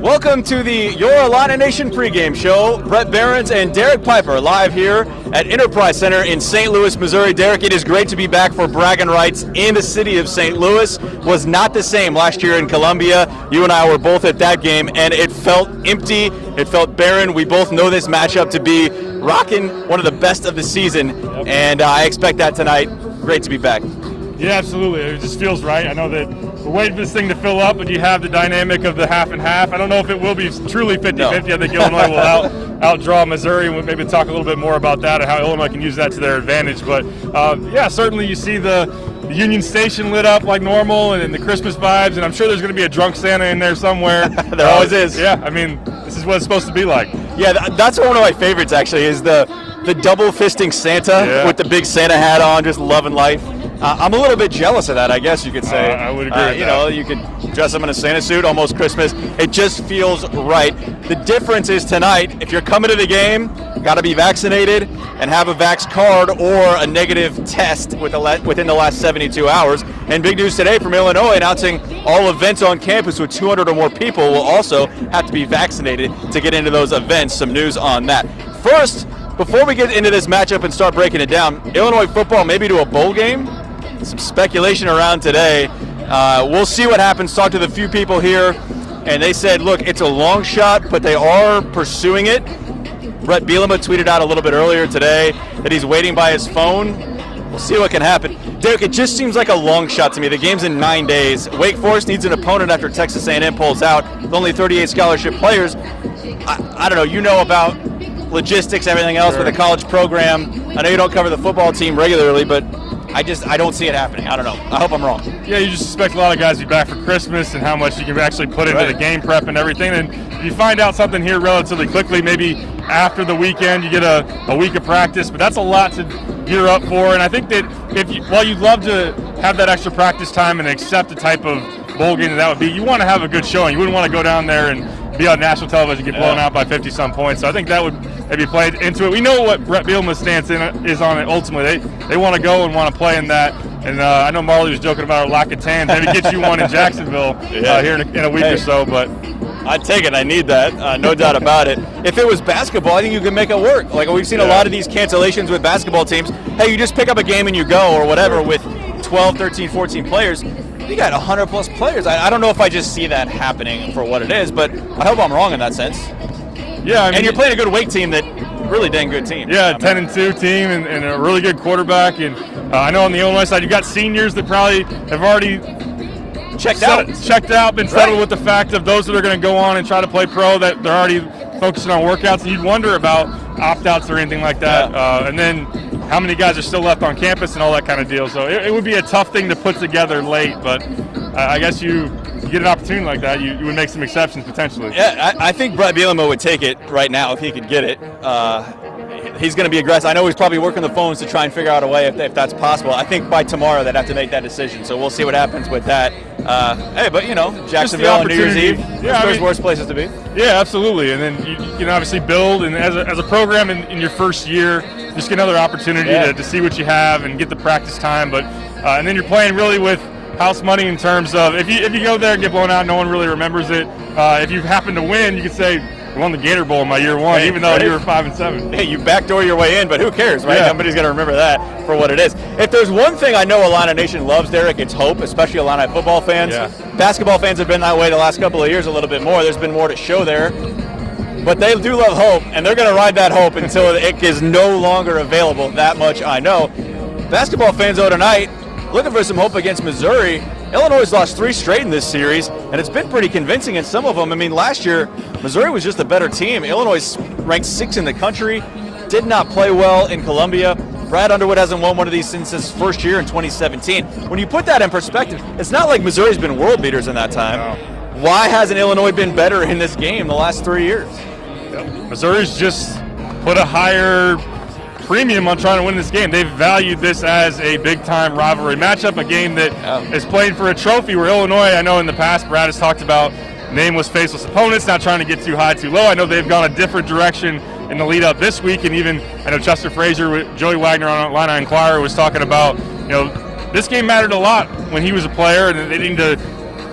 Welcome to the Your Illini Nation pregame show. Bret Beherns and Derek Piper live here at Enterprise Center in St. Louis, Missouri. Derek, it is great to be back for Braggin Rights in the city of St. Louis. Was not the same last year in Columbia. You and I were both at that game, and it felt empty. It felt barren. We both know this matchup to be rocking one of the best of the season, and I expect that tonight. Great to be back. Yeah, absolutely. It just feels right. I know that we're waiting for this thing to fill up, but you have the dynamic of the half and half. I don't know if it will be truly 50-50. No. I think Illinois will outdraw Missouri, and we'll maybe talk a little bit more about that and how Illinois can use that to their advantage. But, yeah, certainly you see the Union Station lit up like normal and the Christmas vibes, and I'm sure there's going to be a drunk Santa in there somewhere. There always is. Yeah, I mean, this is what it's supposed to be like. Yeah, that's one of my favorites, actually, is the double fisting Santa with the big Santa hat on, just loving life. I'm a little bit jealous of that, I guess you could say. I would agree with you know, you could dress him in a Santa suit, almost Christmas. It just feels right. The difference is tonight, if you're coming to the game, got to be vaccinated and have a vax card or a negative test within the last 72 hours. And big news today from Illinois announcing all events on campus with 200 or more people will also have to be vaccinated to get into those events. Some news on that. First, before we get into this matchup and start breaking it down, Illinois football maybe to a bowl game. Some speculation around today. We'll see what happens. Talked to the few people here, and they said, look, it's a long shot, but they are pursuing it. Bret Bielema tweeted out a little bit earlier today that he's waiting by his phone. We'll see what can happen. Derek, it just seems like a long shot to me. The game's in 9 days. Wake Forest needs an opponent after Texas A&M pulls out with only 38 scholarship players. I don't know. You know about logistics, everything else with a college program. I know you don't cover the football team regularly, but I don't see it happening. I don't know. I hope I'm wrong. Yeah, you just expect a lot of guys to be back for Christmas and how much you can actually put into the game prep and everything. And you find out something here relatively quickly, maybe after the weekend you get a week of practice, but that's a lot to gear up for. And I think that while you'd love to have that extra practice time and accept the type of bowl game that would be, you want to have a good showing. You wouldn't want to go down there and be on national television, get blown out by 50-some points. So I think that would maybe play into it. We know what Bret Bielema's stance is on it ultimately. They want to go and want to play in that. And I know Marley was joking about our lack of tans. Maybe get you one in Jacksonville here in a week or so. But I'd take it. I need that. No doubt about it. If it was basketball, I think you could make it work. Like we've seen a lot of these cancellations with basketball teams. Hey, you just pick up a game and you go or whatever with 12, 13, 14 players. You got 100-plus players. I don't know if I just see that happening for what it is, but I hope I'm wrong in that sense. Yeah, I mean, and you're playing a good Wake team that really dang good team. Yeah, 10-2 team and a really good quarterback. And I know on the Illinois side, you got seniors that probably have already checked out, been settled with the fact of those that are going to go on and try to play pro, that they're already focusing on workouts. And you'd wonder about opt-outs or anything like that. And then how many guys are still left on campus and all that kind of deal. So it would be a tough thing to put together late, but I guess you get an opportunity like that, you would make some exceptions potentially. Yeah, I think Bret Bielema would take it right now if he could get it. He's going to be aggressive. I know he's probably working the phones to try and figure out a way if that's possible. I think by tomorrow they'd have to make that decision, so we'll see what happens with that. Hey, but, you know, Jacksonville on New Year's Eve, there's worse places to be. Yeah, absolutely. And then you can obviously build, and as a program in your first year, just get another opportunity to see what you have and get the practice time. But and then you're playing really with house money in terms of if you go there and get blown out, no one really remembers it. If you happen to win, you could say, I won the Gator Bowl in my year one, even though you were 5-7. Hey, you backdoor your way in, but who cares, right? Somebody's going to remember that for what it is. If there's one thing I know Illini Nation loves, Derek, it's hope, especially Illini football fans. Basketball fans have been that way the last couple of years a little bit more. There's been more to show there. But they do love hope, and they're going to ride that hope until it is no longer available. That much I know. Basketball fans, though, tonight, looking for some hope against Missouri. Illinois has lost 3 straight in this series, and it's been pretty convincing in some of them. I mean, last year, Missouri was just a better team. Illinois ranked 6th in the country, did not play well in Columbia. Brad Underwood hasn't won one of these since his first year in 2017. When you put that in perspective, it's not like Missouri's been world beaters in that time. No. Why hasn't Illinois been better in this game the last 3 years? Missouri's just put a higher premium on trying to win this game. They've valued this as a big-time rivalry matchup, a game that is played for a trophy, where Illinois, I know in the past, Brad has talked about nameless, faceless opponents, not trying to get too high, too low. I know they've gone a different direction in the lead-up this week, and even I know Chester Frazier, Joey Wagner on Illini Inquirer was talking about, this game mattered a lot when he was a player, and they need to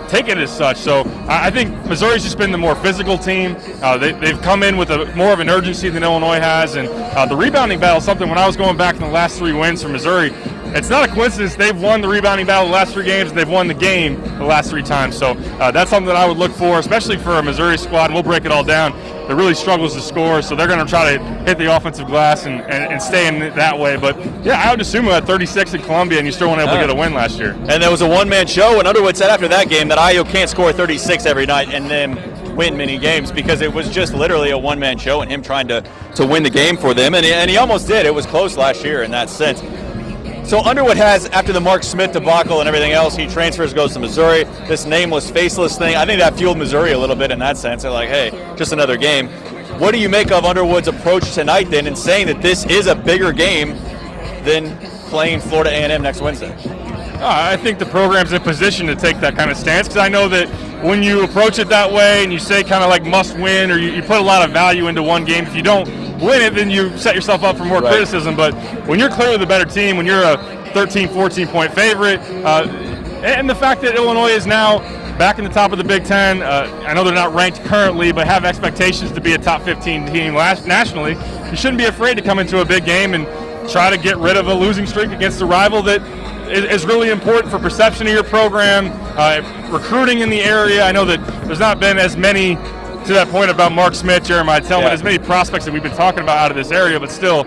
take it as such. So I think Missouri's just been the more physical team. They've come in with more of an urgency than Illinois has, and the rebounding battle is something. When I was going back in the last 3 wins for Missouri, it's not a coincidence they've won the rebounding battle the last 3 games, and they've won the game the last 3 times. So that's something that I would look for, especially for a Missouri squad, and we'll break it all down, that really struggles to score. So they're going to try to hit the offensive glass and stay in that way. But, yeah, I would assume we had 36 in Columbia, and you still weren't able to get a win last year. And there was a one-man show, and Underwood said after that game that IU can't score 36 every night and then win many games, because it was just literally a one-man show and him trying to win the game for them. And he almost did. It was close last year in that sense. So Underwood has, after the Mark Smith debacle and everything else, he transfers, goes to Missouri. This nameless, faceless thing, I think that fueled Missouri a little bit in that sense. They're like, hey, just another game. What do you make of Underwood's approach tonight then, in saying that this is a bigger game than playing Florida A&M next Wednesday? I think the program's in position to take that kind of stance, because I know that when you approach it that way and you say kind of like must win, or you put a lot of value into one game, if you don't win it, then you set yourself up for more criticism. But when you're clearly the better team, when you're a 13, 14-point favorite, and the fact that Illinois is now back in the top of the Big Ten, I know they're not ranked currently, but have expectations to be a top 15 team nationally, you shouldn't be afraid to come into a big game and try to get rid of a losing streak against a rival that is really important for perception of your program, recruiting in the area. I know that there's not been as many, to that point about Mark Smith, Jeremiah Tillman, as many prospects that we've been talking about out of this area, but still,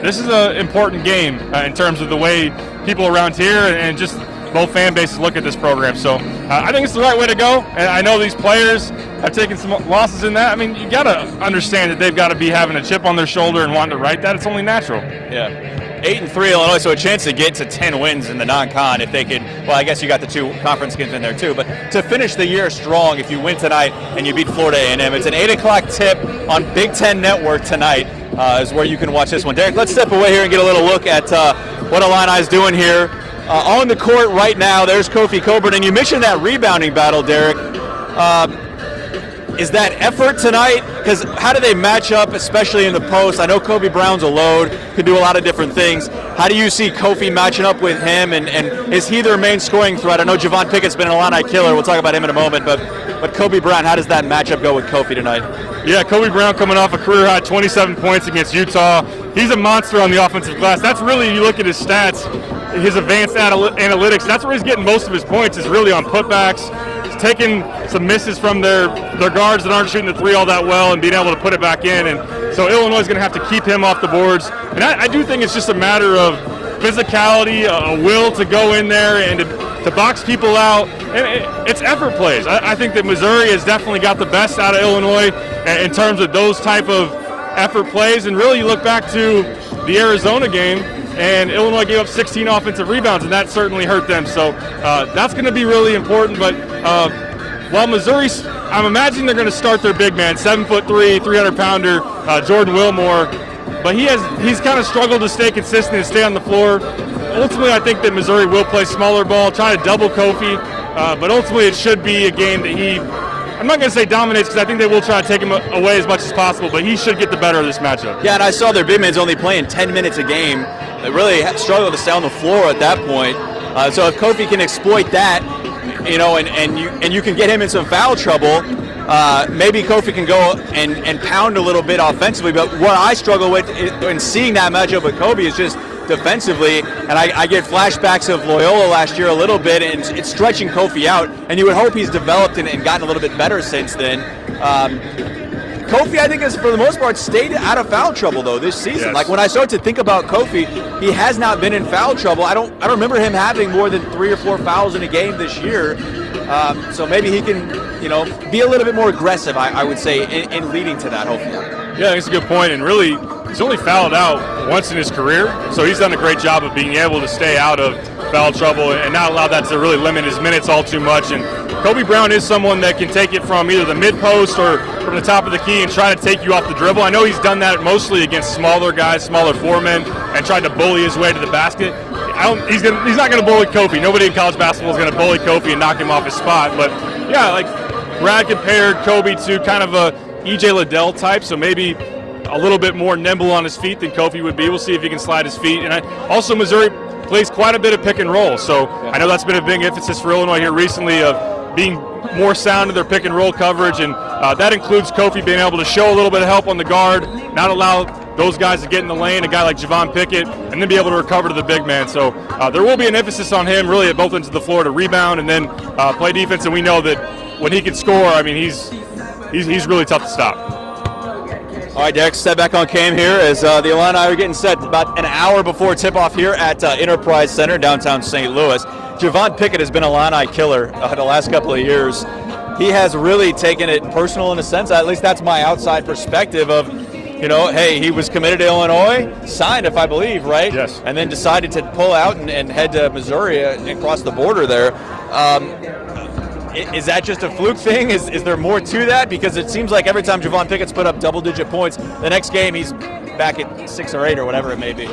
this is an important game in terms of the way people around here and just both fan bases look at this program. So I think it's the right way to go. And I know these players have taken some losses in that. I mean, you got to understand that they've got to be having a chip on their shoulder and wanting to right that. It's only natural. Yeah. 8-3 Illinois, so a chance to get to 10 wins in the non-con if they could. Well, I guess you got the 2 conference games in there too, but to finish the year strong, if you win tonight and you beat Florida A&M, it's an 8 o'clock tip on Big Ten Network tonight is where you can watch this one. Derek, let's step away here and get a little look at what Illini's doing here. On the court right now, there's Kofi Coburn, and you mentioned that rebounding battle, Derek. Is that effort tonight? Because how do they match up, especially in the post? I know Kobe Brown's a load, can do a lot of different things. How do you see Kofi matching up with him, and is he their main scoring threat? I know Javon Pickett's been an Illini killer. We'll talk about him in a moment, but Kobe Brown, how does that matchup go with Kofi tonight? Yeah, Kobe Brown coming off a career-high 27 points against Utah. He's a monster on the offensive glass. That's really, you look at his stats, his advanced analytics, that's where he's getting most of his points, is really on putbacks. He's taking some misses from their guards that aren't shooting the 3 all that well and being able to put it back in. And so Illinois is going to have to keep him off the boards. And I do think it's just a matter of physicality, a will to go in there and to box people out. And it's effort plays. I think that Missouri has definitely got the best out of Illinois in terms of those type of effort plays. And really, you look back to the Arizona game, and Illinois gave up 16 offensive rebounds, and that certainly hurt them. So that's going to be really important. But while Missouri's, I'm imagining they're going to start their big man, 7'3", 300-pounder Jordan Wilmore. But he's kind of struggled to stay consistent and stay on the floor. Ultimately, I think that Missouri will play smaller ball, try to double Kofi. But ultimately, it should be a game that he, I'm not going to say dominates, because I think they will try to take him away as much as possible, but he should get the better of this matchup. Yeah, and I saw their big man's only playing 10 minutes a game. They really struggled to stay on the floor at that point. So if Kofi can exploit that, and you can get him in some foul trouble, maybe Kofi can go and pound a little bit offensively. But what I struggle with in seeing that matchup with Kobe is just defensively, and I get flashbacks of Loyola last year a little bit, and it's stretching Kofi out, and you would hope he's developed and gotten a little bit better since then. Kofi, I think, has for the most part stayed out of foul trouble though this season. Yes. Like when I start to think about Kofi, he has not been in foul trouble. I don't remember him having more than 3 or 4 fouls in a game this year. So maybe he can, be a little bit more aggressive, I would say, in leading to that, hopefully. Yeah, that's a good point. And really, he's only fouled out once in his career, so he's done a great job of being able to stay out of foul trouble and not allow that to really limit his minutes all too much. And Kobe Brown is someone that can take it from either the mid-post or from the top of the key and try to take you off the dribble. I know he's done that mostly against smaller guys, smaller foremen, and tried to bully his way to the basket. He's not going to bully Kofi. Nobody in college basketball is going to bully Kofi and knock him off his spot. But, yeah, like Brad compared Kobe to kind of a E.J. Liddell type, so maybe a little bit more nimble on his feet than Kofi would be. We'll see if he can slide his feet. And Missouri plays quite a bit of pick and roll, so I know that's been a big emphasis for Illinois here recently of being more sound in their pick and roll coverage, and that includes Kofi being able to show a little bit of help on the guard, not allow those guys to get in the lane, a guy like Javon Pickett, and then be able to recover to the big man. So there will be an emphasis on him really at both ends of the floor to rebound and then play defense, and we know that when he can score, I mean, he's really tough to stop. All right, Derek, step back on cam here as the Illini are getting set about an hour before tip-off here at Enterprise Center, downtown St. Louis. Javon Pickett has been a Illini killer the last couple of years. He has really taken it personal in a sense. At least that's my outside perspective of, hey, he was committed to Illinois, signed, if I believe, right? Yes. And then decided to pull out and head to Missouri and cross the border there. Is that just a fluke thing? Is there more to that? Because it seems like every time Javon Pickett's put up double-digit points, the next game he's back at 6 or 8 or whatever it may be.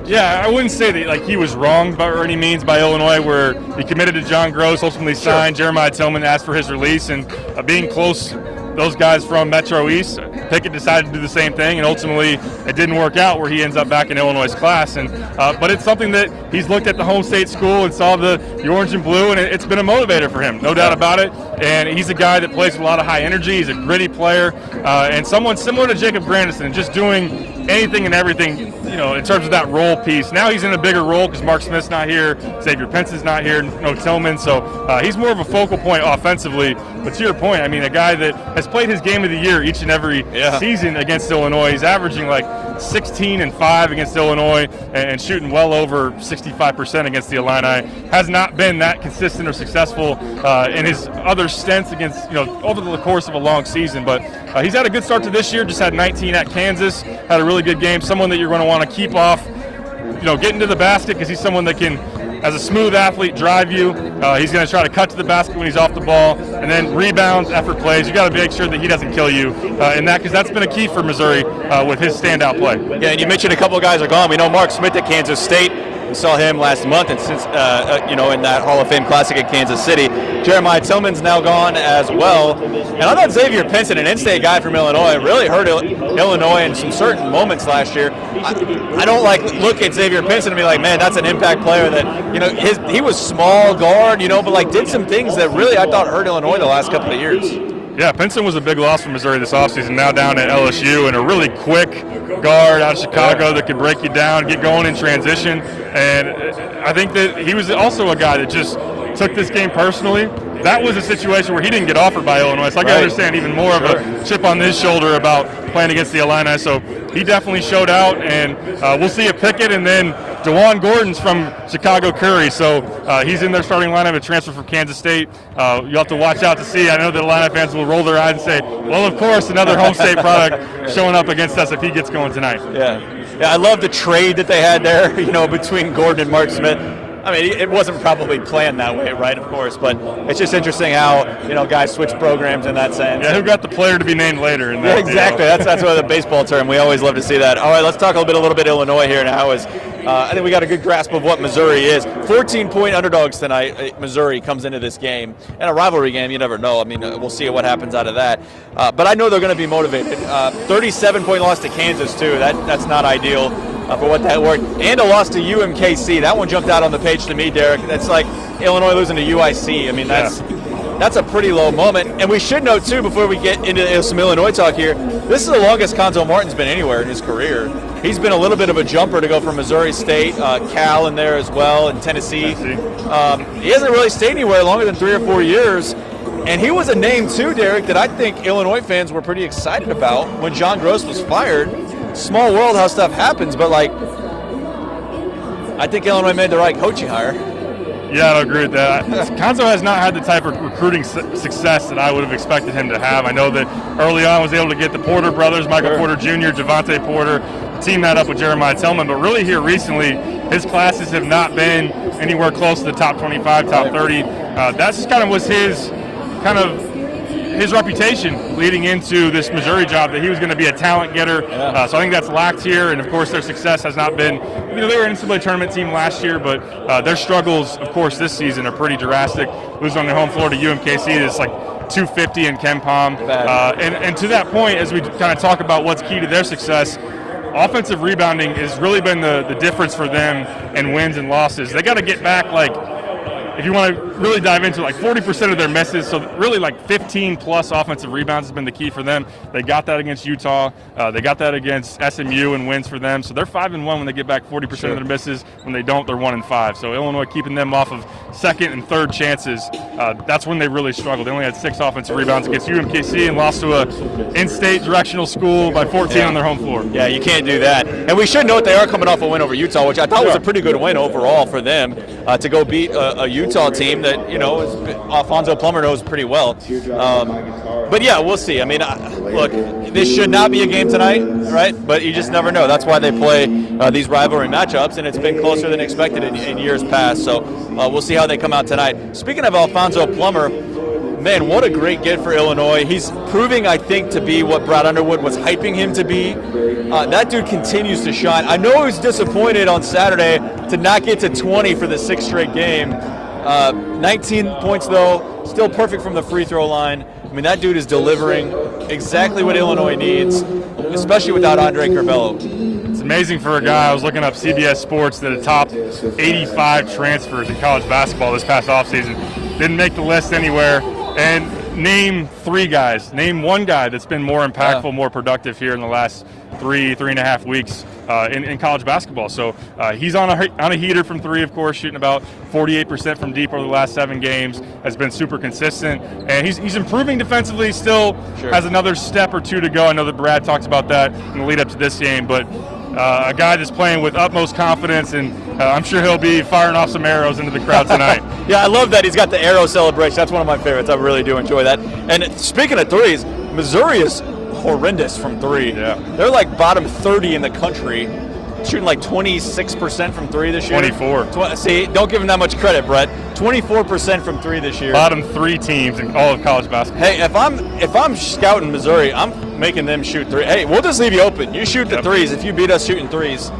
Yeah, I wouldn't say that he was wrong by any means by Illinois, where he committed to John Gross, ultimately signed. Sure. Jeremiah Tillman asked for his release, and being close, those guys from Metro East, Pickett decided to do the same thing, and ultimately it didn't work out where he ends up back in Illinois' class. And but it's something that he's looked at the home state school and saw the orange and blue, and it's been a motivator for him, no doubt about it. And he's a guy that plays with a lot of high energy. He's a gritty player, and someone similar to Jacob Grandison, just doing anything and everything, in terms of that role piece. Now he's in a bigger role because Mark Smith's not here, Xavier Pinson's not here, no Tillman, so he's more of a focal point offensively. But to your point, I mean, a guy that has played his game of the year each and every season against Illinois. He's averaging like 16 and 5 against Illinois and shooting well over 65% against the Illini. Has not been that consistent or successful in his other stints against, over the course of a long season. But he's had a good start to this year, just had 19 at Kansas, had a really good game, someone that you're going to want to keep off, getting to the basket, because he's someone that can, as a smooth athlete, drive you. He's going to try to cut to the basket when he's off the ball, and then rebounds, effort plays. You got to make sure that he doesn't kill you in that, because that's been a key for Missouri with his standout play. Yeah, and you mentioned a couple of guys are gone. We know Mark Smith at Kansas State. We saw him last month, and since in that Hall of Fame Classic at Kansas City. Jeremiah Tillman's now gone as well. And I thought Xavier Pinson, an in-state guy from Illinois, really hurt Illinois in some certain moments last year. I don't look at Xavier Pinson and be like, man, that's an impact player that, he was small guard, but did some things that really I thought hurt Illinois the last couple of years. Yeah, Pinson was a big loss for Missouri this offseason, now down at LSU, and a really quick guard out of Chicago that could break you down, get going in transition. And I think that he was also a guy that just took this game personally. That was a situation where he didn't get offered by Illinois, so I can understand even more of a chip on his shoulder about playing against the Illini. So he definitely showed out, and we'll see a Pickett, and then DeJuan Gordon's from Chicago Curry, so he's in their starting lineup, a transfer from Kansas State. You'll have to watch out to see. I know that Illini fans will roll their eyes and say, well, of course, another home state product showing up against us if he gets going tonight. Yeah, I love the trade that they had there, between Gordon and Mark Smith. I mean, it wasn't probably planned that way, right, of course, but it's just interesting how, guys switch programs in that sense. Yeah, who got the player to be named later in that exactly. deal. That's the baseball term. We always love to see that. All right, let's talk a little bit Illinois here now. I think we got a good grasp of what Missouri is. 14-point underdogs tonight. Missouri comes into this game. And a rivalry game, you never know. I mean, we'll see what happens out of that. But I know they're going to be motivated. 37-point loss to Kansas, too. That's not ideal. For what that worked, and a loss to UMKC. That one jumped out on the page to me, Derek. That's like Illinois losing to UIC. I mean, that's a pretty low moment. And we should note, too, before we get into some Illinois talk here, this is the longest Conzo Martin's been anywhere in his career. He's been a little bit of a jumper to go from Missouri State, Cal in there as well, and Tennessee. He hasn't really stayed anywhere longer than 3 or 4 years. And he was a name, too, Derek, that I think Illinois fans were pretty excited about when John Gross was fired. Small world how stuff happens, but I think Illinois made the right coaching hire. Yeah, I agree with that. Conzo has not had the type of recruiting success that I would have expected him to have. I know that early on was able to get the Porter brothers, Michael Porter Jr., Javante Porter, team that up with Jeremiah Tillman, but really here recently, his classes have not been anywhere close to the top 25, top 30. That's just kind of was his reputation leading into this Missouri job, that he was going to be a talent getter. So I think that's lacked here, and of course their success has not been, they were an NCAA tournament team last year, but their struggles, of course, this season are pretty drastic. Losing on their home floor to UMKC, it's like 250 in Ken Pom. And to that point, as we kind of talk about what's key to their success, offensive rebounding has really been the difference for them in wins and losses. They got to get back if you want to really dive into like 40% of their misses, so really like 15 plus offensive rebounds has been the key for them. They got that against Utah. They got that against SMU and wins for them. So they're 5-1 when they get back 40% of their misses. When they don't, they're 1-5. So Illinois keeping them off of second and third chances. That's when they really struggled. They only had 6 offensive rebounds against UMKC and lost to a in-state directional school by 14 on their home floor. Yeah, you can't do that. And we should note they are coming off a win over Utah, which I thought was a pretty good win overall for them to go beat a Utah team that, you know, Alfonso Plummer knows pretty well. But yeah, we'll see. I mean, look, this should not be a game tonight, right? But you just never know. That's why they play these rivalry matchups, and it's been closer than expected in years past. So we'll see how they come out tonight. Speaking of Alfonso Plummer, man, what a great get for Illinois. He's proving, I think, to be what Brad Underwood was hyping him to be. That dude continues to shine. I know he was disappointed on Saturday to not get to 20 for the 6th straight game. 19 points, though, still perfect from the free throw line. I mean, that dude is delivering exactly what Illinois needs, especially without Andre Curbelo. It's amazing for a guy. I was looking up CBS Sports that a top 85 transfers in college basketball this past offseason. Didn't make the list anywhere. And name 3 guys. Name 1 guy that's been more impactful, more productive here in the last 3.5 weeks in college basketball. So he's on a heater from 3, of course, shooting about 48% from deep over the last 7 games. Has been super consistent, and he's improving defensively. Still has another step or 2 to go. I know that Brad talks about that in the lead up to this game, but a guy that's playing with utmost confidence, and I'm sure he'll be firing off some arrows into the crowd tonight. Yeah, I love that he's got the arrow celebration. That's one of my favorites. I really do enjoy that. And speaking of threes, Missouri is horrendous from 3. Yeah. They're like bottom 30 in the country, shooting like 26% from 3 this year. 24. See, don't give him that much credit, Brett. 24% from 3 this year. Bottom 3 teams in all of college basketball. Hey, if I'm scouting Missouri, I'm making them shoot 3. Hey, we'll just leave you open. You shoot the threes. If you beat us shooting threes,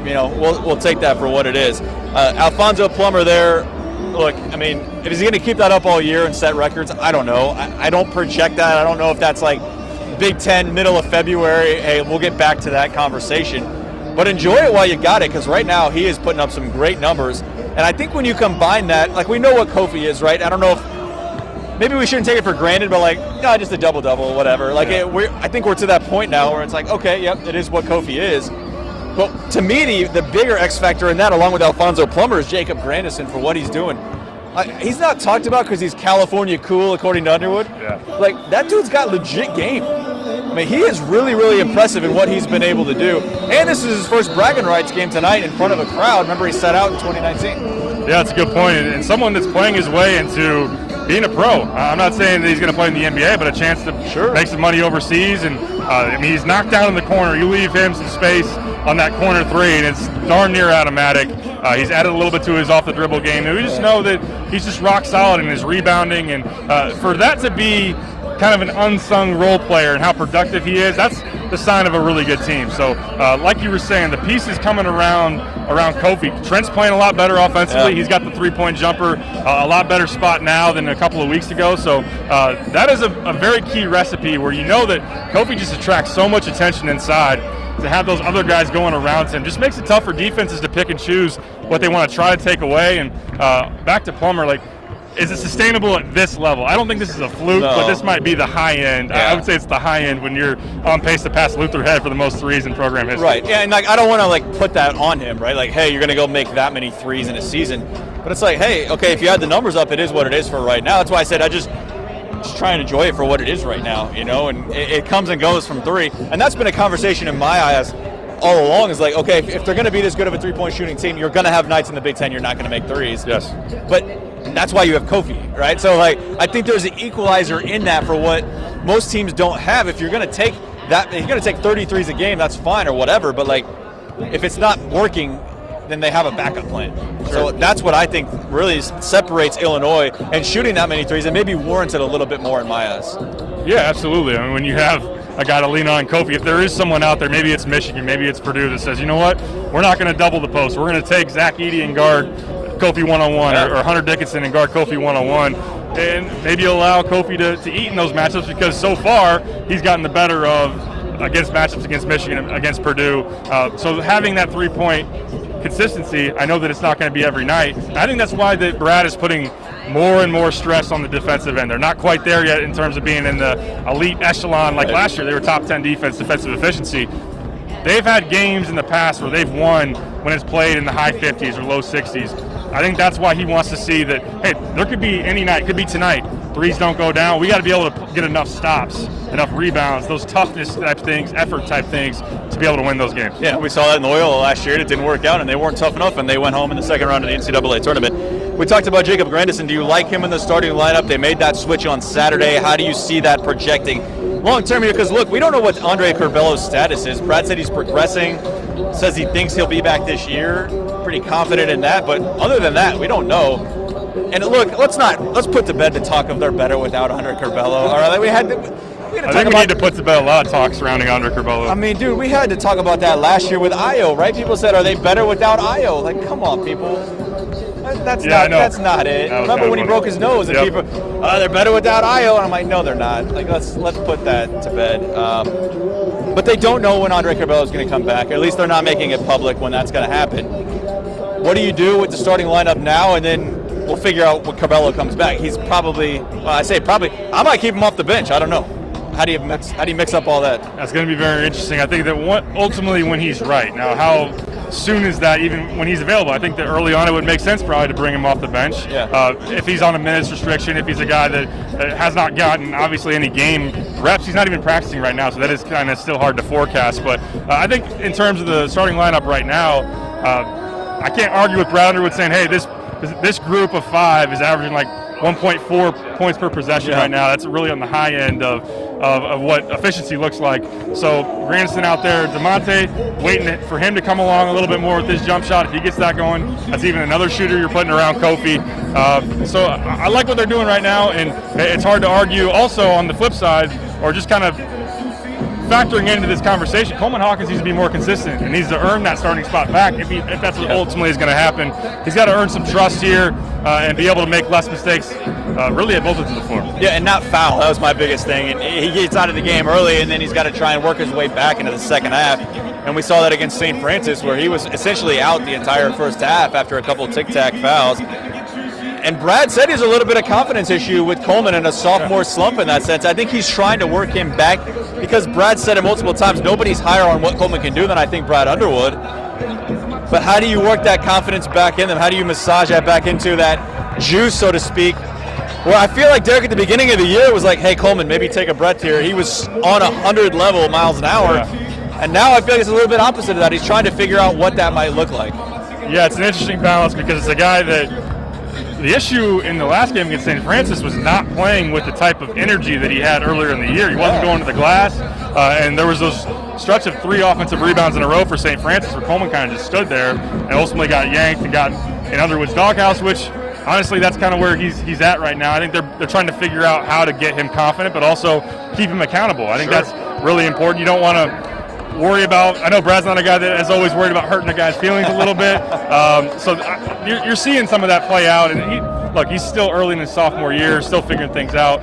you know, we'll take that for what it is. Alfonso Plummer there. Look, I mean, is he going to keep that up all year and set records? I don't know. I don't project that. I don't know if that's like Big Ten, middle of February. Hey, we'll get back to that conversation. But enjoy it while you got it, because right now he is putting up some great numbers. And I think when you combine that, like, we know what Kofi is, right? I don't know if maybe we shouldn't take it for granted, but like, no, just a double-double, whatever. Like, I think we're to that point now where it's like, okay, yep, it is what Kofi is. But to me, the bigger X factor in that, along with Alfonso Plummer, is Jacob Grandison for what he's doing. He's not talked about because he's California cool, according to Underwood. Yeah. Like, that dude's got legit game. I mean, he is really, really impressive in what he's been able to do. And this is his first Braggin Rights game tonight in front of a crowd. Remember, he sat out in 2019. Yeah, that's a good point. And someone that's playing his way into being a pro. I'm not saying that he's going to play in the NBA, but a chance to make some money overseas. And I mean, he's knocked down in the corner. You leave him some space on that corner 3, and it's darn near automatic. He's added a little bit to his off-the-dribble game. And we just know that he's just rock solid in his rebounding. And for that to be kind of an unsung role player and how productive he is, that's the sign of a really good team. So like you were saying, the pieces coming around Kofi. Trent's playing a lot better offensively. Yeah. He's got the 3-point jumper, a lot better spot now than a couple of weeks ago. So that is a very key recipe where you know that Kofi just attracts so much attention inside. To have those other guys going around him just makes it tough for defenses to pick and choose what they want to try to take away. And back to Plummer, like, is it sustainable at this level? I don't think this is a fluke, but this might be the high end. Yeah. I would say it's the high end when you're on pace to pass Luther Head for the most threes in program history. Right, yeah, and like, I don't want to like put that on him, right? Like, hey, you're going to go make that many threes in a season. But it's like, hey, okay, if you add the numbers up, it is what it is for right now. That's why I said I just try and enjoy it for what it is right now, you know, and it comes and goes from 3. And that's been a conversation in my eyes all along, is like, okay, if they're going to be this good of a 3-point shooting team, you're going to have nights in the Big Ten you're not going to make threes. Yes. But that's why you have Kofi, right? So, like, I think there's an equalizer in that for what most teams don't have. If you're going to take that, if you're going to take 33s a game, that's fine or whatever. But, like, if it's not working, then they have a backup plan. Sure. So that's what I think really separates Illinois, and shooting that many threes, and maybe warrants it a little bit more in my eyes. Yeah, absolutely. I mean, when you have a guy to lean on, Kofi, if there is someone out there, maybe it's Michigan, maybe it's Purdue, that says, you know what, we're not going to double the post. We're going to take Zach Edey and guard Kofi one-on-one, or Hunter Dickinson and guard Kofi one-on-one, and maybe allow Kofi to eat in those matchups, because so far he's gotten the better of against matchups against Michigan, against Purdue. So having that 3-point consistency. I know that it's not going to be every night. And I think that's why that Brad is putting more and more stress on the defensive end. They're not quite there yet in terms of being in the elite echelon like last year. They were top 10 defensive efficiency. They've had games in the past where they've won when it's played in the high 50s or low 60s. I think that's why he wants to see that, hey, there could be any night, could be tonight. Threes don't go down. We got to be able to get enough stops, enough rebounds, those toughness type things, effort type things to be able to win those games. Yeah, we saw that in the Loyola last year. It didn't work out, and they weren't tough enough, and they went home in the second round of the NCAA tournament. We talked about Jacob Grandison. Do you like him in the starting lineup? They made that switch on Saturday. How do you see that projecting long-term here? Because, look, we don't know what Andre Curbello's status is. Brad said he's progressing, says he thinks he'll be back this year. Pretty confident in that, but other than that, we don't know. And look, let's put to bed the talk of they're better without Andre Curbello. All right, I think we need to put to bed a lot of talk surrounding Andre Curbello. I mean, dude, we had to talk about that last year with Io, right? People said, are they better without Io? Like, come on, people. That's not it. Remember when he broke his nose and people, they're better without Io? And I'm like, no, they're not. Like, let's put that to bed. But they don't know when Andre Curbello is going to come back. Or at least they're not making it public when that's going to happen. What do you do with the starting lineup now? And then we'll figure out when Curbello comes back. He's probably, well, I say probably, I might keep him off the bench. I don't know. How do you mix up all that? That's going to be very interesting. I think that ultimately when he's right. Now, how soon is that even when he's available? I think that early on it would make sense probably to bring him off the bench. Yeah. If he's on a minutes restriction, if he's a guy that has not gotten obviously any game reps, he's not even practicing right now, so that is kind of still hard to forecast. But I think in terms of the starting lineup right now, I can't argue with Brad Underwood saying, hey, this group of five is averaging like 1.4 points per possession right now. That's really on the high end of what efficiency looks like. So Grandison out there, DeMonte, waiting for him to come along a little bit more with his jump shot. If he gets that going, that's even another shooter you're putting around Kofi. So I like what they're doing right now, and it's hard to argue. Also on the flip side, or just kind of factoring into this conversation, Coleman Hawkins needs to be more consistent and needs to earn that starting spot back if that's what ultimately is going to happen. He's got to earn some trust here and be able to make less mistakes really at both ends of the floor. Yeah, and not foul. That was my biggest thing. And he gets out of the game early, and then he's got to try and work his way back into the second half. And we saw that against St. Francis, where he was essentially out the entire first half after a couple tic-tac fouls. And Brad said he's a little bit of confidence issue with Coleman and a sophomore slump in that sense. I think he's trying to work him back because Brad said it multiple times, nobody's higher on what Coleman can do than I think Brad Underwood. But how do you work that confidence back in them? How do you massage that back into that juice, so to speak? Well, I feel like Derek at the beginning of the year was like, hey, Coleman, maybe take a breath here. He was on 100 level miles an hour. Yeah. And now I feel like it's a little bit opposite of that. He's trying to figure out what that might look like. Yeah, it's an interesting balance because it's a guy that the issue in the last game against St. Francis was not playing with the type of energy that he had earlier in the year. He wasn't going to the glass, and there was those stretch of 3 offensive rebounds in a row for St. Francis where Coleman kind of just stood there and ultimately got yanked and got in Underwood's doghouse, which honestly that's kind of where he's at right now. I think they're trying to figure out how to get him confident but also keep him accountable. I think that's really important. You don't want to worry about, I know Brad's not a guy that is always worried about hurting a guy's feelings a little bit. So you're seeing some of that play out. And he's still early in his sophomore year, still figuring things out.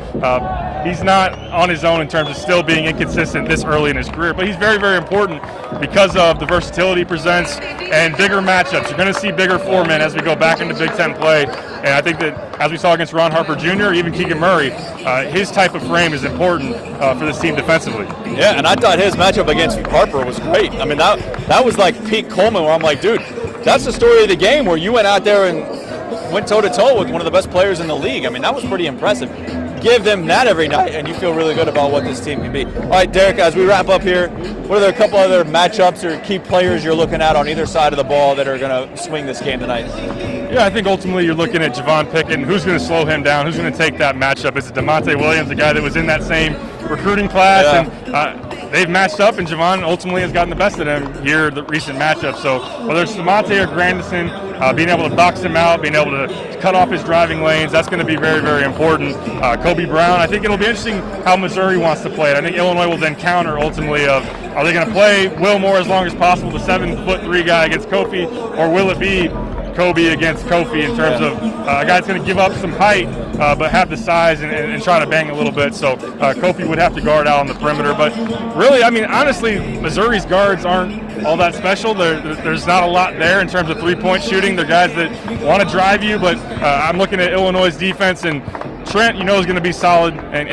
He's not on his own in terms of still being inconsistent this early in his career, but he's very, very important because of the versatility he presents and bigger matchups. You're going to see bigger four-men as we go back into Big Ten play. And I think that as we saw against Ron Harper Jr. or even Keegan Murray, his type of frame is important for this team defensively. Yeah, and I thought his matchup against Harper was great. I mean, that was like peak Coleman where I'm like, dude, that's the story of the game where you went out there and went toe-to-toe with one of the best players in the league. I mean, that was pretty impressive. Give them that every night, and you feel really good about what this team can be. All right, Derek, as we wrap up here, what are there a couple other matchups or key players you're looking at on either side of the ball that are going to swing this game tonight? Yeah, I think ultimately you're looking at Javon Pickett. Who's going to slow him down? Who's going to take that matchup? Is it DeMonte Williams, the guy that was in that same recruiting class? Yeah. And they've matched up, and Javon ultimately has gotten the best of them here, the recent matchup. So whether it's DeMonte or Grandison, being able to box him out, being able to cut off his driving lanes, that's going to be very, very important. Kobe Brown, I think it'll be interesting how Missouri wants to play it. I think Illinois will then counter ultimately of, are they going to play Will Moore as long as possible, the 7'3" guy against Kofi, or will it be Kobe against Kofi in terms of a guy that's going to give up some height but have the size and try to bang a little bit. So Kofi would have to guard out on the perimeter. But really, I mean, honestly, Missouri's guards aren't all that special. There's not a lot there in terms of three-point shooting. They're guys that want to drive you, but I'm looking at Illinois' defense, and Trent, is going to be solid and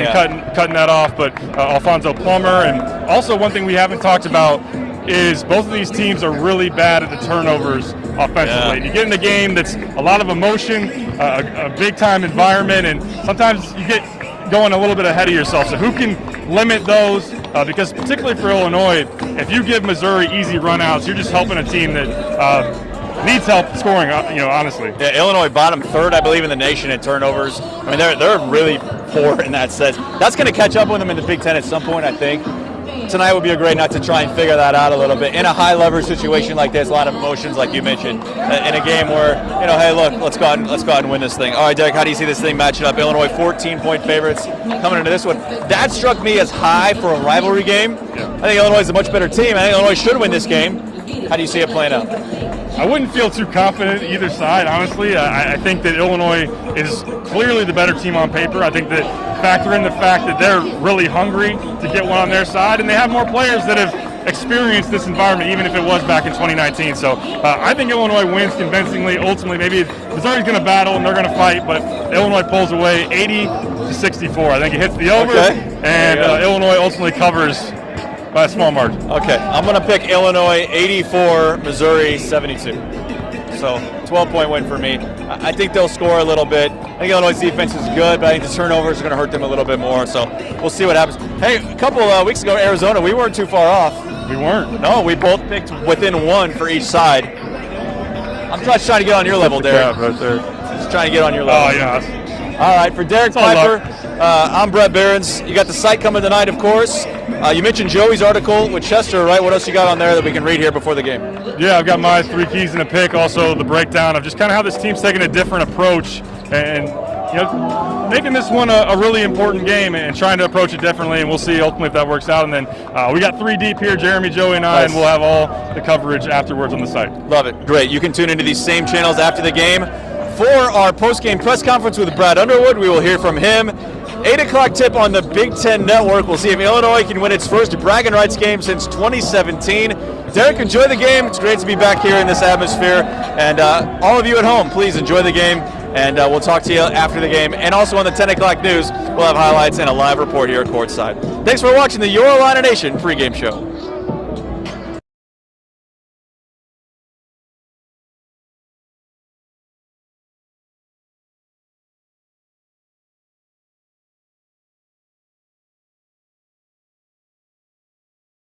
cutting that off, but Alfonso Plummer. And also one thing we haven't talked about is both of these teams are really bad at the turnovers offensively. You get in a game that's a lot of emotion, a big-time environment, and sometimes you get going a little bit ahead of yourself. So who can limit those? Because particularly for Illinois, if you give Missouri easy runouts, you're just helping a team that needs help scoring, honestly. Yeah, Illinois bottom third, I believe, in the nation in turnovers. I mean, they're really poor in that sense. That's going to catch up with them in the Big Ten at some point, I think. Tonight would be a great night to try and figure that out a little bit. In a high-leverage situation like this, a lot of emotions, like you mentioned, in a game where, hey, look, let's go out and win this thing. All right, Derek, how do you see this thing matching up? Illinois 14-point favorites coming into this one. That struck me as high for a rivalry game. Yeah. I think Illinois is a much better team. I think Illinois should win this game. How do you see it playing out? I wouldn't feel too confident either side, honestly. I think that Illinois is clearly the better team on paper. I think that factor in the fact that they're really hungry to get one on their side, and they have more players that have experienced this environment, even if it was back in 2019. So I think Illinois wins convincingly. Ultimately, maybe Missouri's going to battle and they're going to fight, but Illinois pulls away 80-64. I think it hits the over, and Illinois ultimately covers by a small margin. Okay, I'm going to pick Illinois 84, Missouri 72. So 12-point win for me. I think they'll score a little bit. I think Illinois' defense is good, but I think the turnovers are going to hurt them a little bit more. So we'll see what happens. Hey, a couple weeks ago, Arizona, we weren't too far off. We weren't. No, we both picked within one for each side. I'm just trying to get on your level, Derek. Right there. Just trying to get on your level. Oh, yeah. All right, for Derek Piper, I'm Bret Beherns. You got the site coming tonight, of course. You mentioned Joey's article with Chester, right? What else you got on there that we can read here before the game? Yeah, I've got my 3 keys and a pick, also the breakdown of just kind of how this team's taking a different approach and making this one a really important game and trying to approach it differently, and we'll see ultimately if that works out. And then we got 3 deep here, Jeremy, Joey, and I, and we'll have all the coverage afterwards on the site. Love it. Great. You can tune into these same channels after the game. For our post-game press conference with Brad Underwood, we will hear from him. 8 o'clock tip on the Big Ten Network. We'll see if Illinois can win its first Braggin Rights game since 2017. Derek, enjoy the game. It's great to be back here in this atmosphere. And all of you at home, please enjoy the game. And we'll talk to you after the game. And also on the 10 o'clock news, we'll have highlights and a live report here at courtside. Thanks for watching the Your Illini Nation pregame show.